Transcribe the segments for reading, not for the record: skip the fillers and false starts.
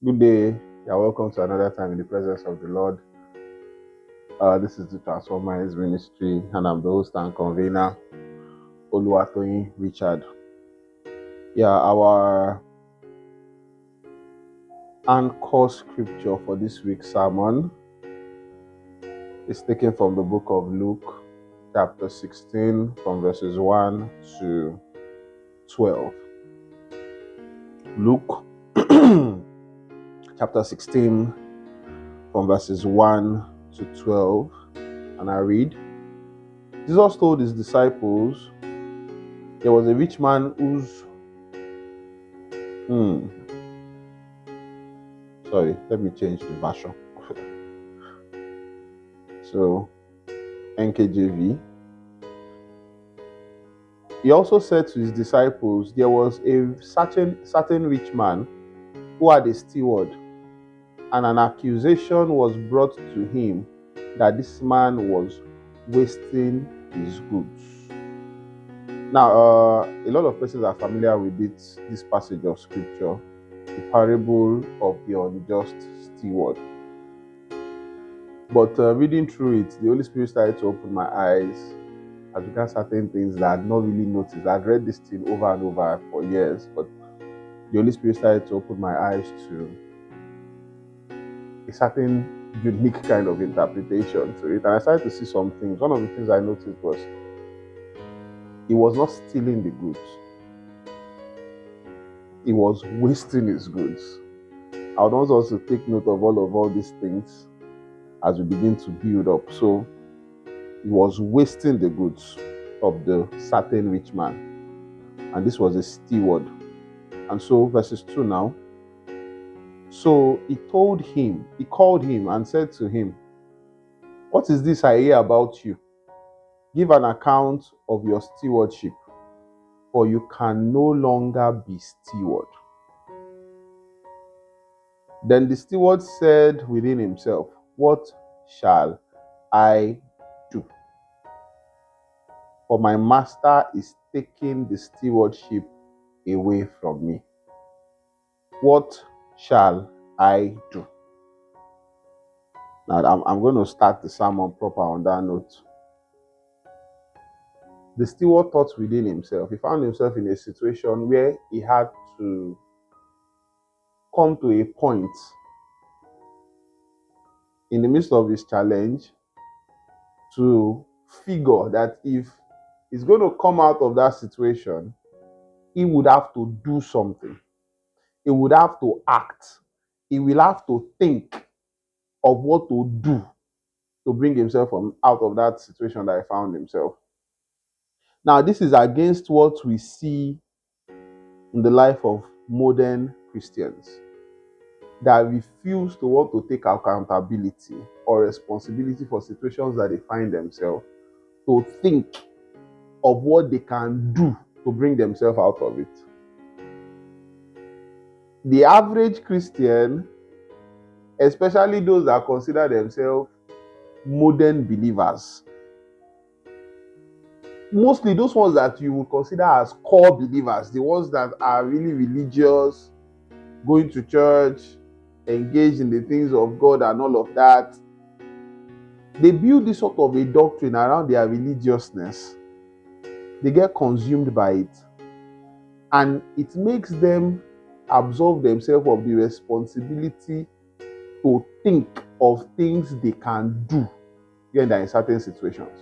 Good day. You're welcome to another time in the presence of the Lord. This is the Transformers Ministry, and I'm the host and convener, Oluwatoyin Richard. Our anchor scripture for this week's sermon is taken from the book of Luke, chapter 16, from verses 1 to 12. Luke, chapter 16, from verses 1 to 12, and I read. Jesus told his disciples, there was a rich man whose let me change the version. So, NKJV. He also said to his disciples, there was a certain rich man who had a steward, and an accusation was brought to him that this man was wasting his goods. Now, a lot of persons are familiar with this passage of scripture, the parable of the unjust steward. But reading through it, the Holy Spirit started to open my eyes as regards certain things that I had not really noticed. I'd read this thing over and over for years, but the Holy Spirit started to open my eyes to a certain unique kind of interpretation to it. And I started to see some things. One of the things I noticed was he was not stealing the goods. He was wasting his goods. I would want us to take note of all these things as we begin to build up. So he was wasting the goods of the certain rich man. And this was a steward. And so verses 2 now. So he called him and said to him, what is this I hear about you? Give an account of your stewardship, for you can no longer be steward. Then the steward said within himself, what shall I do? For my master is taking the stewardship away from me. What shall I do? Now, I'm going to start the sermon proper on that note. The steward thought within himself. He found himself in a situation where he had to come to a point in the midst of his challenge to figure that if he's going to come out of that situation, he would have to do something. He would have to act. He will have to think of what to do to bring himself out of that situation that he found himself. Now, this is against what we see in the life of modern Christians that refuse to want to take accountability or responsibility for situations that they find themselves, to think of what they can do to bring themselves out of it. The average Christian, especially those that consider themselves modern believers, mostly those ones that you would consider as core believers, the ones that are really religious, going to church, engaged in the things of God and all of that, they build this sort of a doctrine around their religiousness. They get consumed by it, and it makes them absolve themselves of the responsibility to think of things they can do when they're in certain situations.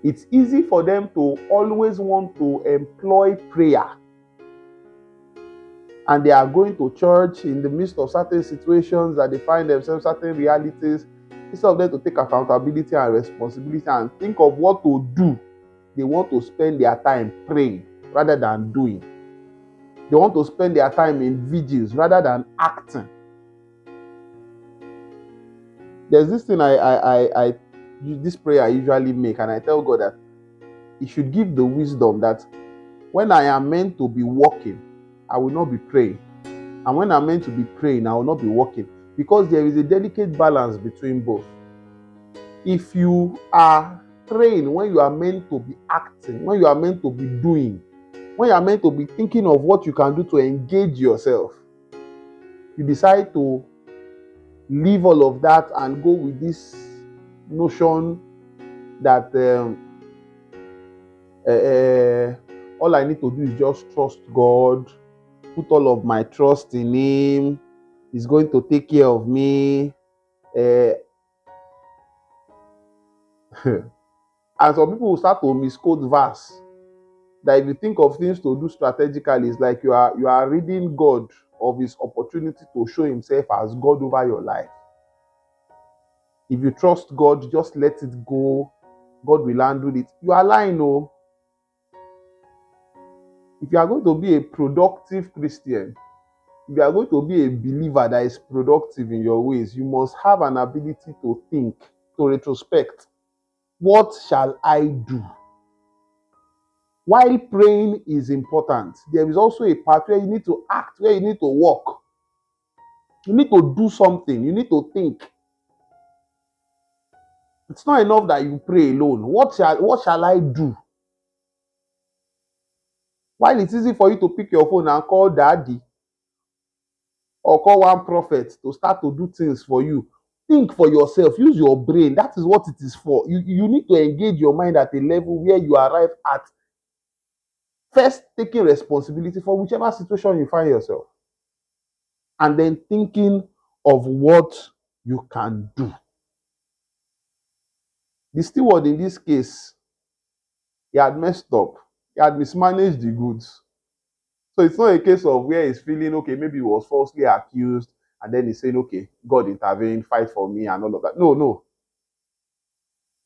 It's easy for them to always want to employ prayer, and they are going to church in the midst of certain situations that they find themselves, certain realities. Instead of them to take accountability and responsibility and think of what to do, they want to spend their time praying rather than doing. They want to spend their time in vigils rather than acting. There's this thing this prayer I usually make, and I tell God that He should give the wisdom that when I am meant to be walking, I will not be praying. And when I'm meant to be praying, I will not be walking. Because there is a delicate balance between both. If you are praying when you are meant to be acting, when you are meant to be doing, when you are meant to be thinking of what you can do to engage yourself, You decide to leave all of that and go with this notion that all I need to do is just trust God, put all of my trust in Him. He's going to take care of me. Uh, and some people will start to misquote verse that if you think of things to do strategically, it's like you are reading God of His opportunity to show Himself as God over your life. If you trust God, just let it go. God will handle it. You are lying, oh. If you are going to be a productive Christian, if you are going to be a believer that is productive in your ways, you must have an ability to think, to retrospect. What shall I do? While praying is important, there is also a part where you need to act, where you need to walk. You need to do something. You need to think. It's not enough that you pray alone. What shall I do? While it's easy for you to pick your phone and call daddy or call one prophet to start to do things for you, think for yourself. Use your brain. That is what it is for. You need to engage your mind at a level where you arrive at first taking responsibility for whichever situation you find yourself, and then thinking of what you can do. The steward in this case, he had messed up. He had mismanaged the goods. So it's not a case of where he's feeling, okay, maybe he was falsely accused, and then he's saying, okay, God intervene, fight for me, and all of that. No, no.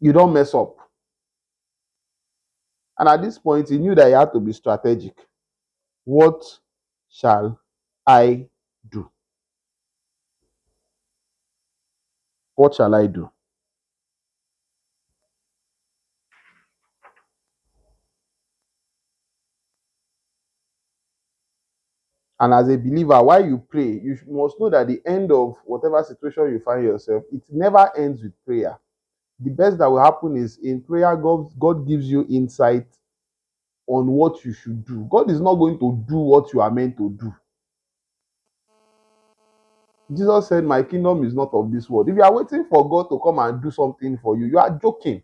You don't mess up. And at this point, he knew that he had to be strategic. What shall I do? What shall I do? And as a believer, while you pray, you must know that the end of whatever situation you find yourself, it never ends with prayer. The best that will happen is in prayer, God gives you insight on what you should do. God is not going to do what you are meant to do. Jesus said, my kingdom is not of this world. If you are waiting for God to come and do something for you, you are joking.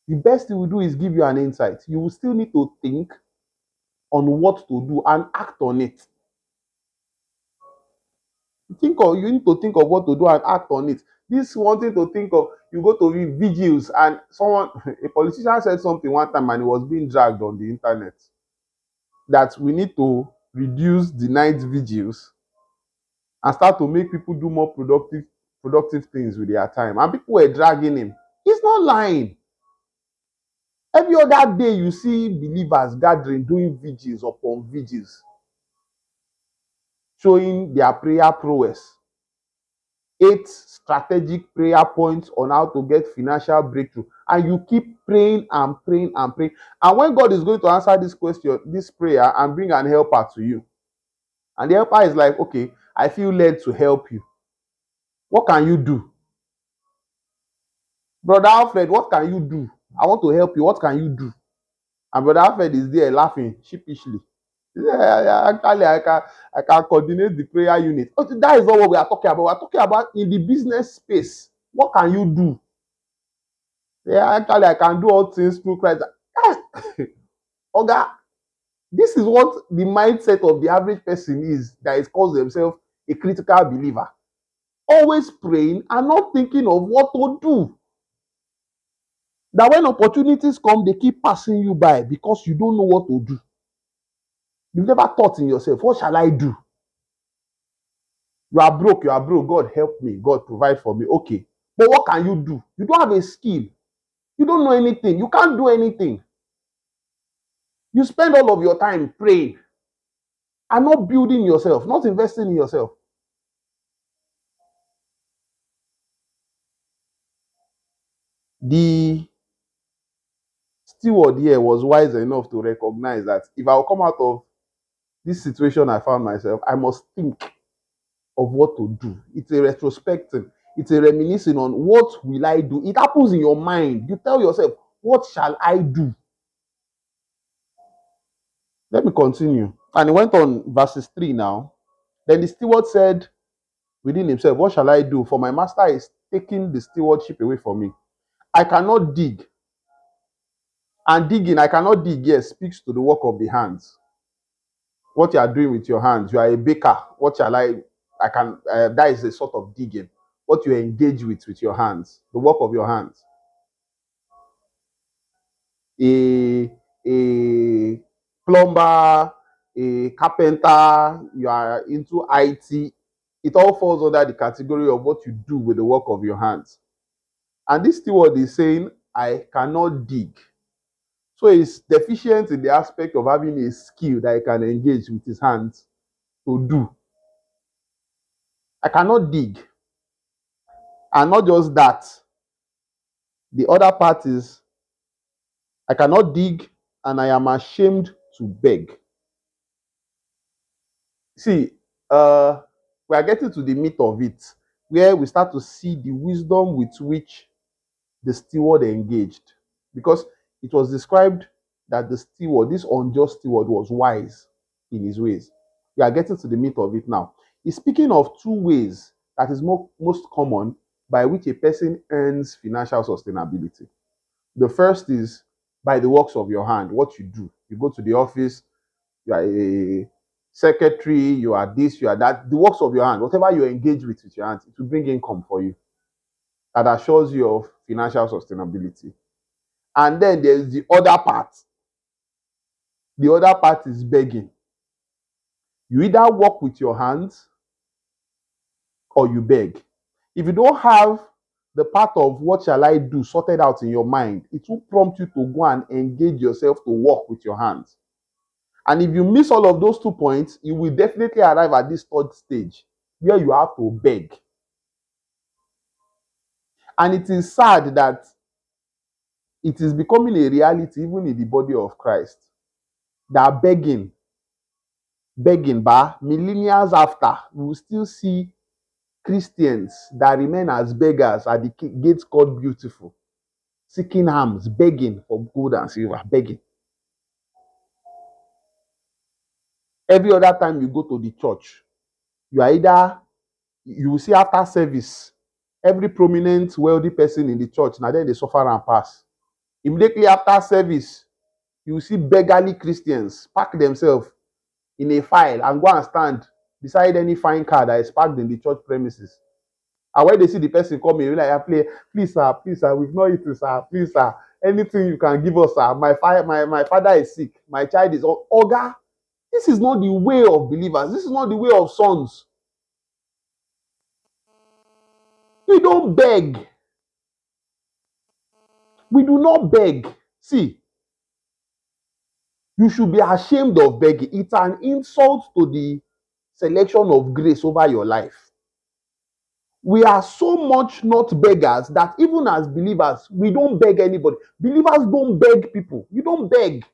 The best he will do is give you an insight. You will still need to think on what to do and act on it. You need to think of what to do and act on it. This wanting to think of, you go to read vigils, and a politician said something one time and it was being dragged on the internet that we need to reduce the night vigils and start to make people do more productive things with their time. And people were dragging him. He's not lying. Every other day you see believers gathering, doing vigils upon vigils, showing their prayer prowess. 8 strategic prayer points on how to get financial breakthrough, and you keep praying and praying and praying. And when God is going to answer this question, this prayer, and bring an helper to you, and the helper is like, okay, I feel led to help you, what can you do? Brother Alfred, what can you do? I want to help you, what can you do? And Brother Alfred is there laughing sheepishly. Yeah, actually, I can coordinate the prayer unit. Oh, that is not what we are talking about. We are talking about in the business space. What can you do? Yeah, actually, I can do all things through Christ. Oga, this is what the mindset of the average person is that is calls themselves a critical believer. Always praying and not thinking of what to do. That when opportunities come, they keep passing you by because you don't know what to do. You've never thought in yourself, what shall I do? You are broke, God help me, God provide for me. Okay. But what can you do? You don't have a skill. You don't know anything. You can't do anything. You spend all of your time praying and not building yourself, not investing in yourself. The steward here was wise enough to recognize that if I will come out of this situation I found myself, I must think of what to do. It's a retrospective. It's a reminiscing on what will I do. It happens in your mind. You tell yourself, what shall I do? Let me continue. And it went on verses 3 now. Then the steward said within himself, what shall I do? For my master is taking the stewardship away from me. I cannot dig. And digging, I cannot dig, yes, speaks to the work of the hands. What you are doing with your hands. You are a baker. What shall I can, that is a sort of digging. What you engage with your hands, the work of your hands. A plumber, a carpenter, you are into IT, it all falls under the category of what you do with the work of your hands. And this steward is saying, I cannot dig. So he's deficient in the aspect of having a skill that he can engage with his hands to do. I cannot dig. And not just that, the other part is, I cannot dig and I am ashamed to beg. See, we are getting to the meat of it, where we start to see the wisdom with which the steward engaged. Because it was described that the steward, this unjust steward, was wise in his ways. We are getting to the meat of it now. He's speaking of two ways that is most common by which a person earns financial sustainability. The first is by the works of your hand, what you do. You go to the office, you are a secretary, you are this, you are that. The works of your hand, whatever you engage with your hands, it will bring income for you. That assures you of financial sustainability. And then there's the other part. The other part is begging. You either work with your hands or you beg. If you don't have the part of what shall I do sorted out in your mind, it will prompt you to go and engage yourself to work with your hands. And if you miss all of those 2 points, you will definitely arrive at this third stage where you have to beg. And it is sad that it is becoming a reality even in the body of Christ. That begging, millennia after, we will still see Christians that remain as beggars at the gates called Beautiful, seeking alms, begging for gold and silver, begging. Every other time you go to the church, you will see after service, every prominent, wealthy person in the church, now then they suffer and pass. Immediately after service, you will see beggarly Christians pack themselves in a file and go and stand beside any fine car that is parked in the church premises. And when they see the person coming, you're like, please, sir, we've not eaten, sir, please, sir, anything you can give us, sir. My father is sick, my child is Oga. This is not the way of believers. This is not the way of sons. We don't beg. We do not beg. See, you should be ashamed of begging. It's an insult to the selection of grace over your life. We are so much not beggars that even as believers, we don't beg anybody. Believers don't beg people. You don't beg.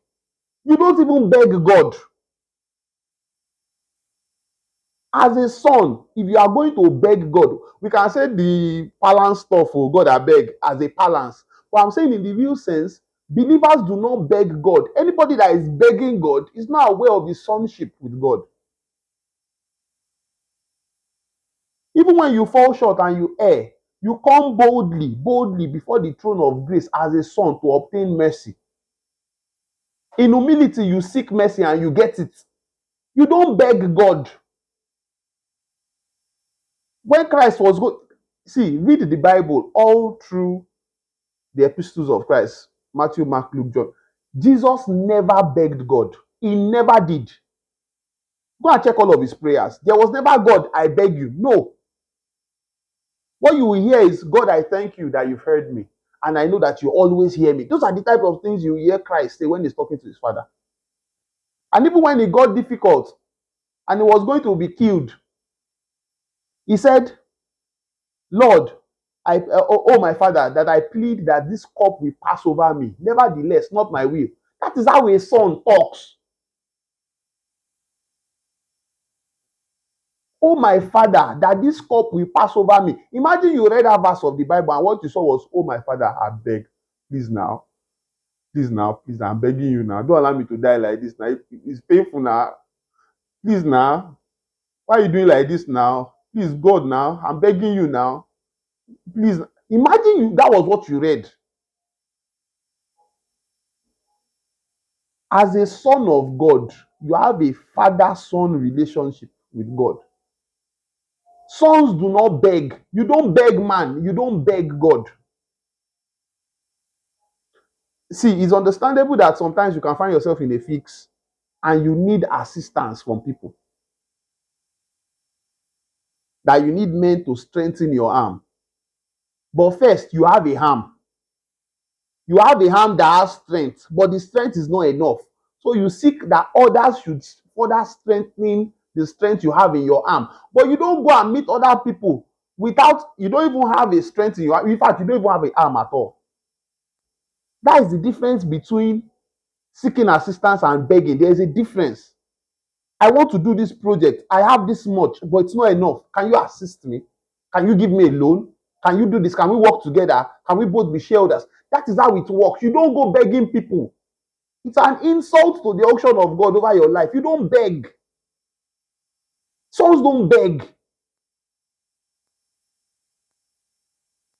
You don't even beg God. As a son, if you are going to beg God, we can say the balance stuff for God I beg as a balance. But I'm saying in the real sense, believers do not beg God. Anybody that is begging God is not aware of his sonship with God. Even when you fall short and you err, you come boldly before the throne of grace as a son to obtain mercy. In humility, you seek mercy and you get it. You don't beg God. When Christ was going, see, read the Bible all through the epistles of Christ, Matthew, Mark, Luke, John. Jesus never begged God. He never did. Go and check all of his prayers. There was never, God, I beg you. No. What you will hear is, God, I thank you that you've heard me. And I know that you always hear me. Those are the type of things you hear Christ say when he's talking to his father. And even when it got difficult and he was going to be killed, he said, Lord, oh my father, that I plead that this cup will pass over me. Nevertheless, not my will. That is how a son talks. Oh my father, that this cup will pass over me. Imagine you read that verse of the Bible and what you saw was, oh my father, I beg, please now, I'm begging you now. Don't allow me to die like this now. It's painful now. Please now. Why are you doing like this now? Please, God, now. I'm begging you now. Please. Imagine that was what you read. As a son of God, you have a father-son relationship with God. Sons do not beg. You don't beg man. You don't beg God. See, it's understandable that sometimes you can find yourself in a fix and you need assistance from people. That you need men to strengthen your arm. But first, you have a arm. You have a arm that has strength, but the strength is not enough. So you seek that others should further strengthen the strength you have in your arm. But you don't go and meet other people without, you don't even have a strength in your arm. In fact, you don't even have an arm at all. That is the difference between seeking assistance and begging. There is a difference. I want to do this project. I have this much, but it's not enough. Can you assist me? Can you give me a loan? Can you do this? Can we work together? Can we both be shareholders? That is how it works. You don't go begging people. It's an insult to the auction of God over your life. You don't beg. Sons don't beg.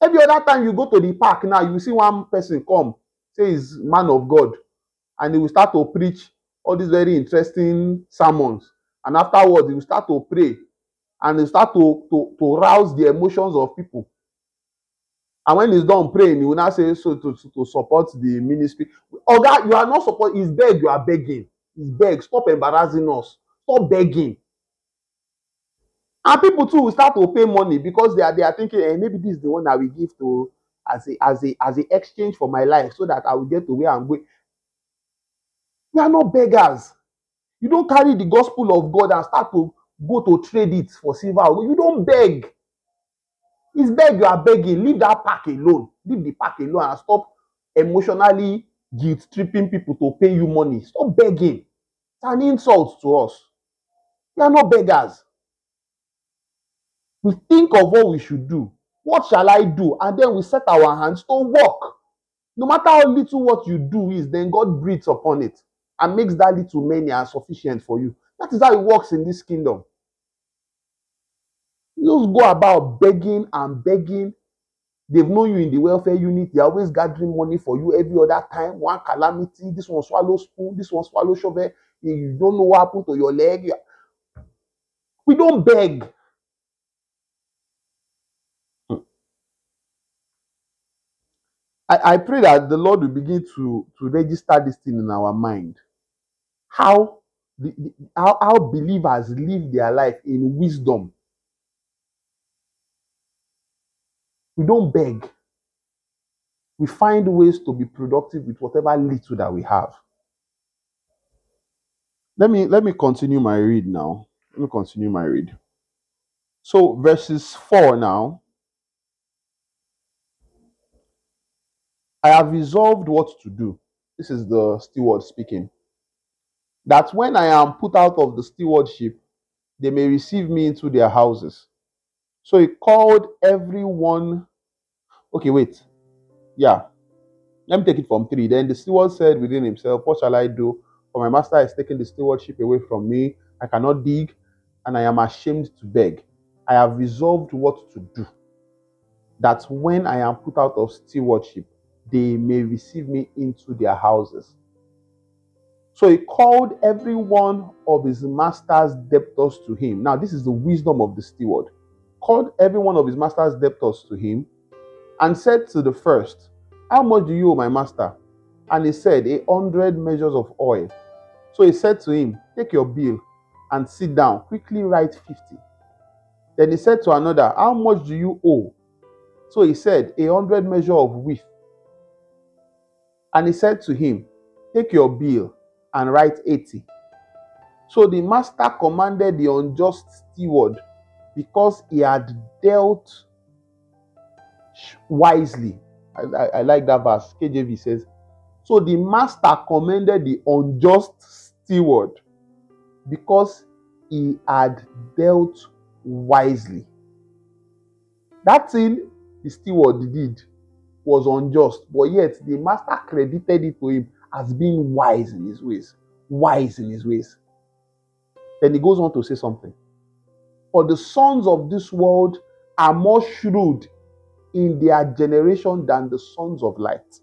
Every other time you go to the park now, you see one person come, say he's man of God, and he will start to preach all these very interesting sermons. And afterwards, he will start to pray and he start to rouse the emotions of people. And when he's done praying, he will now say so to support the ministry. Oga, you are not support. It's beg, you are begging. It's beg. Stop embarrassing us. Stop begging. And people too will start to pay money because they are thinking, maybe this is the one that we give to as a exchange for my life so that I will get to where I'm going. We are not beggars. You don't carry the gospel of God and start to go to trade it for silver. You don't beg. It's beg, you are begging. Leave that pack alone. Leave the pack alone and stop emotionally guilt tripping people to pay you money. Stop begging. It's an insult to us. We are not beggars. We think of what we should do. What shall I do? And then we set our hands to work. No matter how little what you do is, then God breathes upon it and makes that little many and sufficient for you. That is how it works in this kingdom. You just go about begging and begging. They've known you in the welfare unit. They're always gathering money for you every other time. One calamity, this one swallow spoon, this one swallow shovel. You don't know what happened to your leg. We don't beg. I pray that the Lord will begin to register this thing in our mind. How how believers live their life in wisdom. We don't beg. We find ways to be productive with whatever little that we have. Let me continue my read now. Let me continue my read. So verses 4 now. I have resolved what to do. This is the steward speaking. That when I am put out of the stewardship, they may receive me into their houses. So he called everyone. Okay, wait. Yeah. Let me take it from 3. Then the steward said within himself, what shall I do? For my master is taking the stewardship away from me. I cannot dig, and I am ashamed to beg. I have resolved what to do, that when I am put out of stewardship, they may receive me into their houses. So he called every one of his master's debtors to him. Now, this is the wisdom of the steward. Called every one of his master's debtors to him and said to the first, how much do you owe my master? And he said, 100 measures of oil. So he said to him, take your bill and sit down. Quickly write 50. Then he said to another, how much do you owe? So he said, 100 measures of wheat. And he said to him, take your bill and write 80. So the master commanded the unjust steward because he had dealt wisely. I like that verse. KJV says, so the master commended the unjust steward because he had dealt wisely. That thing the steward did was unjust, but yet the master credited it to him as being wise in his ways. Wise in his ways. Then he goes on to say something. For the sons of this world are more shrewd in their generation than the sons of light.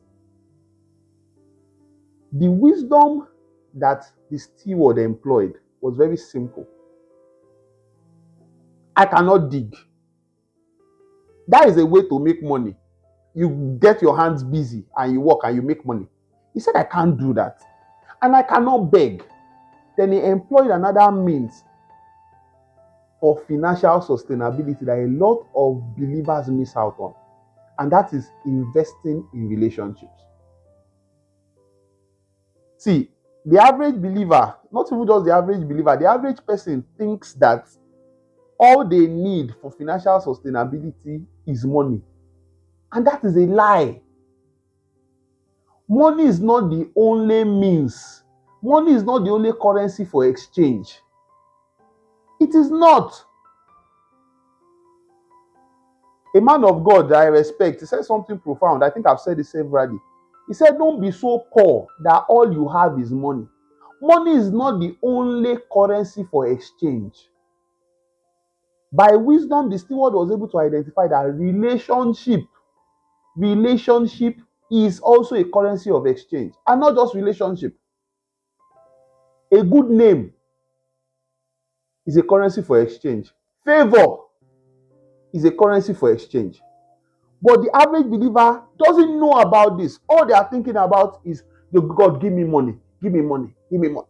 The wisdom that the steward employed was very simple. I cannot dig. That is a way to make money. You get your hands busy and you work and you make money. He said, I can't do that. And I cannot beg. Then he employed another means of financial sustainability that a lot of believers miss out on. And that is investing in relationships. See, the average believer, not even just the average believer, the average person thinks that all they need for financial sustainability is money. And that is a lie. Money is not the only means. Money is not the only currency for exchange. It is not. A man of God that I respect, he said something profound. I think I've said it severally. He said, don't be so poor that all you have is money. Money is not the only currency for exchange. By wisdom, the steward was able to identify that relationship is also a currency of exchange. And not just relationship. A good name is a currency for exchange. Favor is a currency for exchange. But the average believer doesn't know about this. All they are thinking about is, God, give me money, give me money, give me money.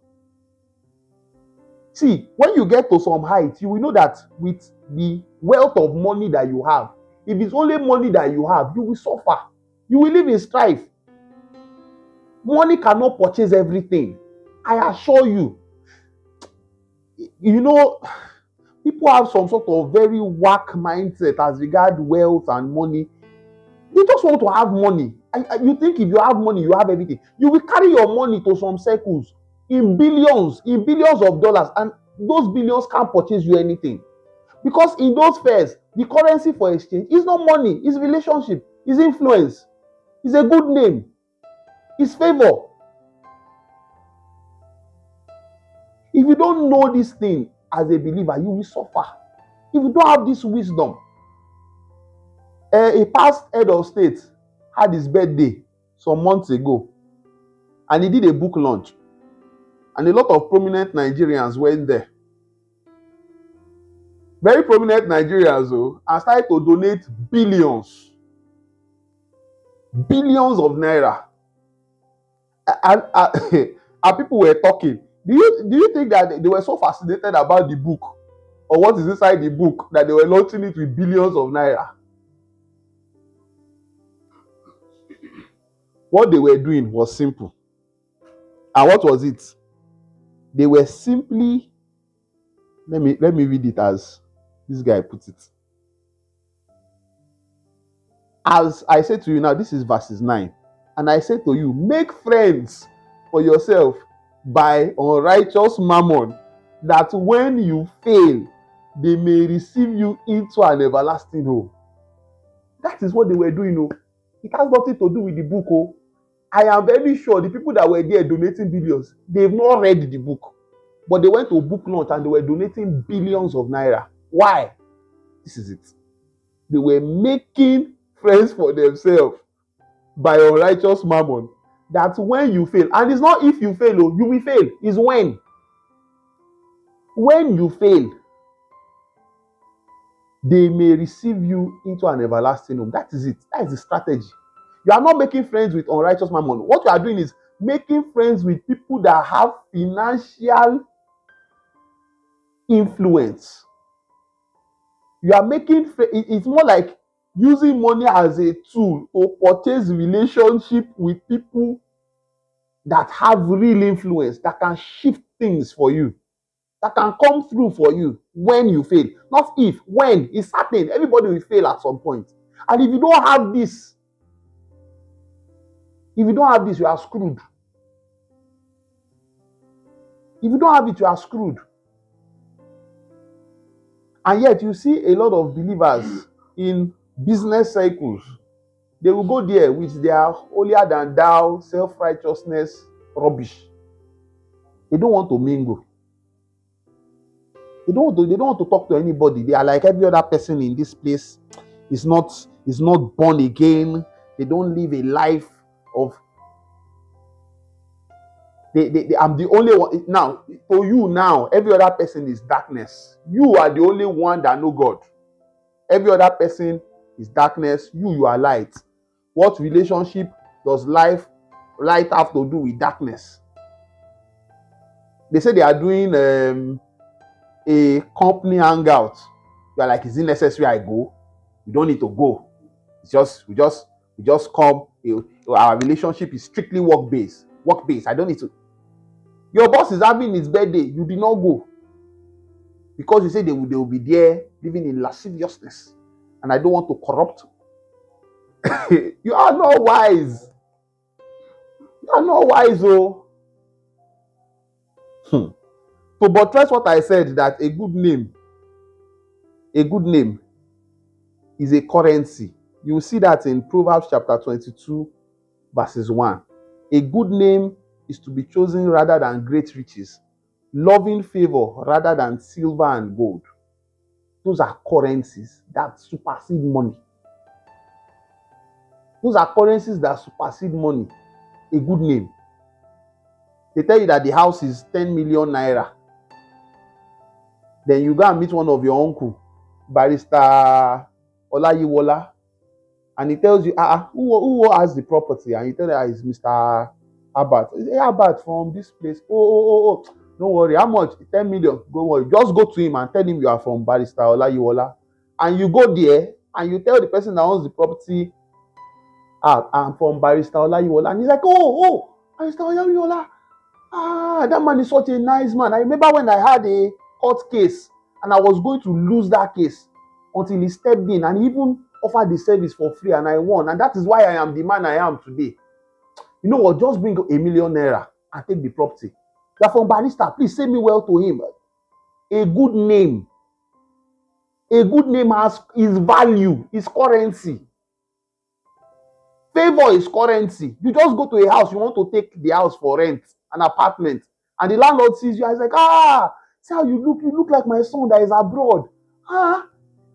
See, when you get to some height, you will know that with the wealth of money that you have, if it's only money that you have, you will suffer. You will live in strife. Money cannot purchase everything. I assure you. You know, people have some sort of very whack mindset as regard wealth and money. They just want to have money. You think if you have money, you have everything. You will carry your money to some circles in billions of dollars, and those billions can't purchase you anything. Because in those fairs, the currency for exchange is not money, it's relationship, it's influence, it's a good name, it's favor. If you don't know this thing as a believer, you will suffer. If you don't have this wisdom, a past head of state had his birthday some months ago, and he did a book launch, and a lot of prominent Nigerians went there. Very prominent Nigerians, and started to donate billions of naira. And people were talking. Do you think that they were so fascinated about the book or what is inside the book that they were launching it with billions of naira? What they were doing was simple. And what was it? They were simply, let me read it as this guy puts it. As I said to you now, this is verses 9. And I said to you, make friends for yourself by unrighteous mammon, that when you fail, they may receive you into an everlasting home. That is what they were doing. It has nothing to do with the book. I am very sure the people that were there donating billions, they've not read the book. But they went to a book launch and they were donating billions of naira. Why? This is it. They were making friends for themselves by unrighteous mammon, that when you fail, and it's not if you fail, you will fail, it's when. When you fail, they may receive you into an everlasting home. That is it. That is the strategy. You are not making friends with unrighteous mammon. What you are doing is making friends with people that have financial influence. You are making it's more like using money as a tool to purchase relationship with people that have real influence, that can shift things for you, that can come through for you when you fail. Not if, when. It's certain. Everybody will fail at some point. And if you don't have this, you are screwed. If you don't have it, you are screwed. And yet you see a lot of believers in business cycles. They will go there with their holier than thou, self-righteousness rubbish. They don't want to mingle. They don't want to talk to anybody. They are like every other person in this place is not born again. They don't live a life of I'm the only one. Now, for you now, every other person is darkness. You are the only one that know God. Every other person is darkness. You are light. What relationship does light have to do with darkness? They say they are doing a company hangout. You are like, is it necessary I go? You don't need to go. It's just we just come. Our relationship is strictly work based. Work based. I don't need to. Your boss is having his birthday. You did not go because you say they will be there living in lasciviousness, and I don't want to corrupt. You are not wise. You are not wise, oh. To buttress what I said, that a good name is a currency. You will see that in Proverbs chapter 22, verses 1. A good name is to be chosen rather than great riches, loving favor rather than silver and gold. Those are currencies that supersede money. Those are currencies that supersede money. A good name. They tell you that the house is 10 million naira. Then you go and meet one of your uncle, Barrister Olayiwola, and he tells you, who has the property? And you tell him it's Mr. Albert. Hey, Albert from this place. Oh. Don't worry. How much? 10 million. Go worry. Just go to him and tell him you are from Barrister Olayiwola. And you go there and you tell the person that owns the property, I'm from Barrister Olayiwola. And he's like, oh, Barrister Olayiwola. That man is such a nice man. I remember when I had a court case and I was going to lose that case until he stepped in and he even offered the service for free and I won. And that is why I am the man I am today. You know what? Just bring a million naira and take the property. You are from Barrister. Please say me well to him. A good name. A good name has its value, its currency. Favor is currency. You just go to a house, you want to take the house for rent, an apartment, and the landlord sees you and is like, see how you look like my son that is abroad.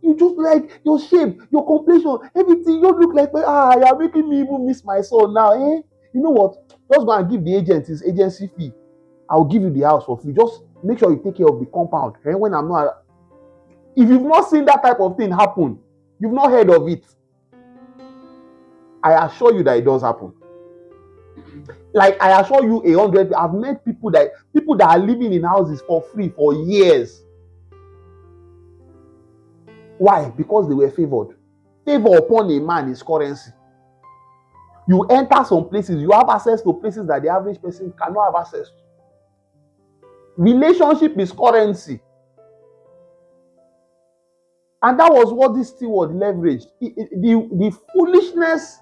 You just like your shape, your complexion, everything. You look like, you are making me even miss my son now. You know what? Just go and give the agent his agency fee. I'll give you the house for free. Just make sure you take care of the compound. When I'm not, if you've not seen that type of thing happen, you've not heard of it. I assure you that it does happen. Like I assure you, 100. I've met people that are living in houses for free for years. Why? Because they were favored. Favor upon a man is currency. You enter some places, you have access to places that the average person cannot have access to. Relationship is currency. And that was what this steward leveraged. The foolishness.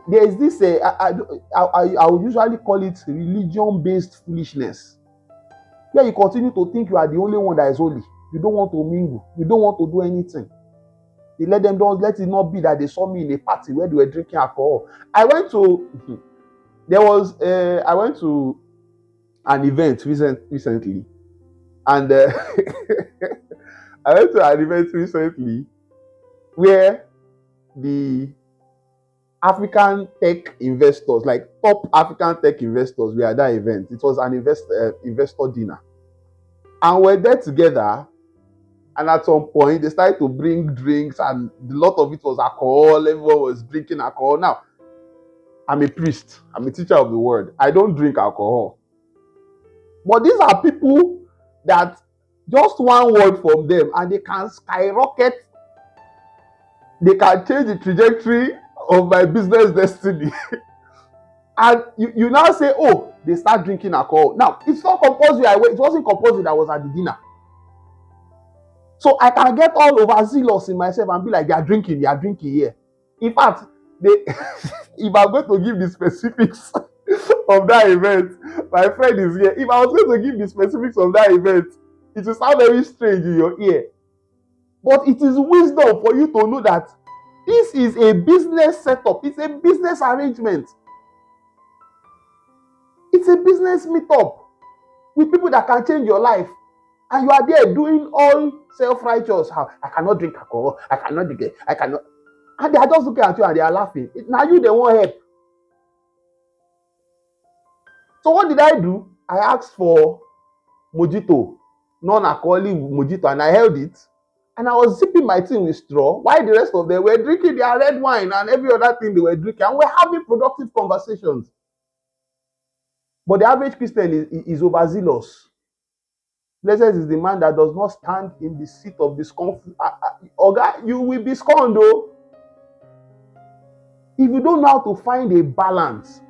There is this, I would usually call it religion-based foolishness, where you continue to think you are the only one that is holy. You don't want to mingle. You don't want to do anything. They let it not be that they saw me in a party where they were drinking alcohol. I went to an event recently, and I went to an event recently where the African tech investors, like top African tech investors, were at that event. It was an investor dinner. And we're there together. And at some point, they started to bring drinks, and a lot of it was alcohol. Everyone was drinking alcohol. Now, I'm a priest. I'm a teacher of the word. I don't drink alcohol. But these are people that just one word from them, and they can skyrocket. They can change the trajectory of my business destiny. And you now say, they start drinking alcohol. Now, it's not compulsory. It wasn't compulsory that I was at the dinner. So I can get all overzealous in myself and be like, they are drinking here. In fact, if I'm going to give the specifics of that event, my friend is here. If I was going to give the specifics of that event, it will sound very strange in your ear. But it is wisdom for you to know that this is a business setup. It's a business arrangement. It's a business meetup with people that can change your life. And you are there doing all self-righteous. How I cannot drink alcohol, I cannot drink it, I cannot. And they are just looking at you and they are laughing. Now you they won't help. So what did I do? I asked for mojito, non-alcoholic mojito, and I held it. And I was sipping my tea with straw while the rest of them were drinking their red wine and every other thing they were drinking. And we're having productive conversations. But the average Christian is overzealous. Blessed is the man that does not stand in the seat of discomfort. Oga, you will be scorned though. If you don't know how to find a balance.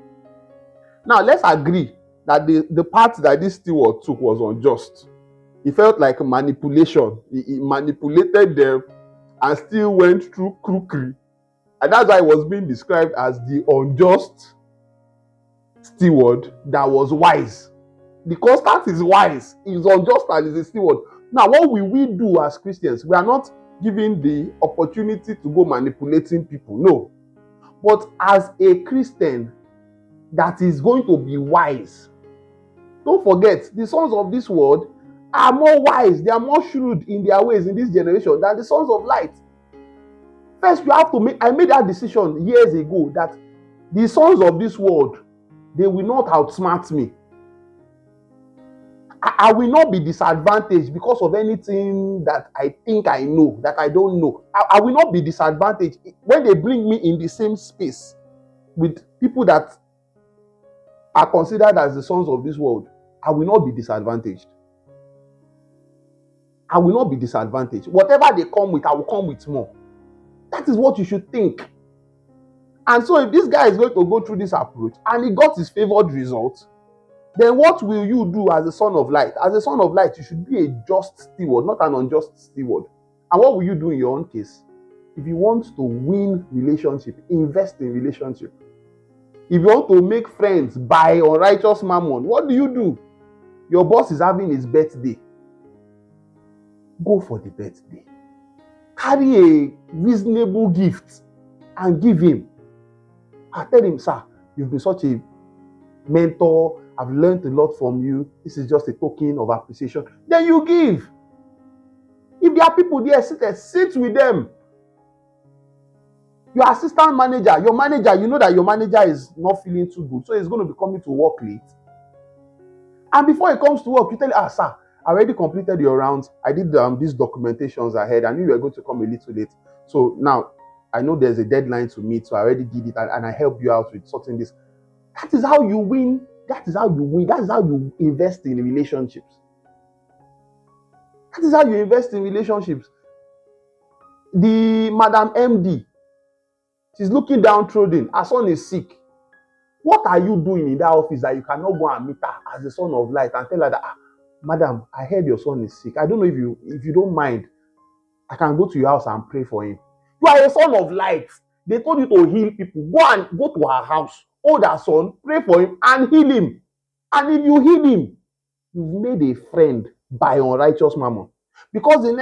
Now, let's agree that the part that this steward took was unjust. It felt like manipulation. He manipulated them and still went through crookery. And that's why it was being described as the unjust steward that was wise. The constant is wise. He's unjust and is a steward. Now, what will we do as Christians? We are not given the opportunity to go manipulating people. No. But as a Christian that is going to be wise, don't forget, the sons of this world are more wise, they are more shrewd in their ways in this generation than the sons of light. First, you have to make, I made that decision years ago that the sons of this world, they will not outsmart me. I will not be disadvantaged because of anything that I think I know, that I don't know. I will not be disadvantaged when they bring me in the same space with people that are considered as the sons of this world. I will not be disadvantaged. I will not be disadvantaged. Whatever they come with, I will come with more. That is what you should think. And so if this guy is going to go through this approach and he got his favored result, then what will you do as a son of light? As a son of light, you should be a just steward, not an unjust steward. And what will you do in your own case? If you want to win relationship, invest in relationship. If you want to make friends by unrighteous mammon, what do? Your boss is having his birthday. Go for the birthday. Carry a reasonable gift and give him. I tell him, sir, you've been such a mentor. I've learned a lot from you. This is just a token of appreciation. Then you give. If there are people there, sit with them. Your assistant manager, your manager, you know that your manager is not feeling too good, so he's going to be coming to work late. And before he comes to work, you tell him, sir, I already completed your rounds. I did these documentations ahead. I knew you were going to come a little late. So now I know there's a deadline to meet, so I already did it and I helped you out with sorting this. That is how you win. That is how you win. That is how you invest in relationships. That is how you invest in relationships. The Madam MD, she's looking downtrodden. Her son is sick. What are you doing in that office that you cannot go and meet her as the son of light and tell her that, Madam, I heard your son is sick. I don't know if you don't mind, I can go to your house and pray for him. You are a son of light. They told you to heal people. Go to her house, hold her son, pray for him, and heal him. And if you heal him, you've made a friend by unrighteous mammon. Because the next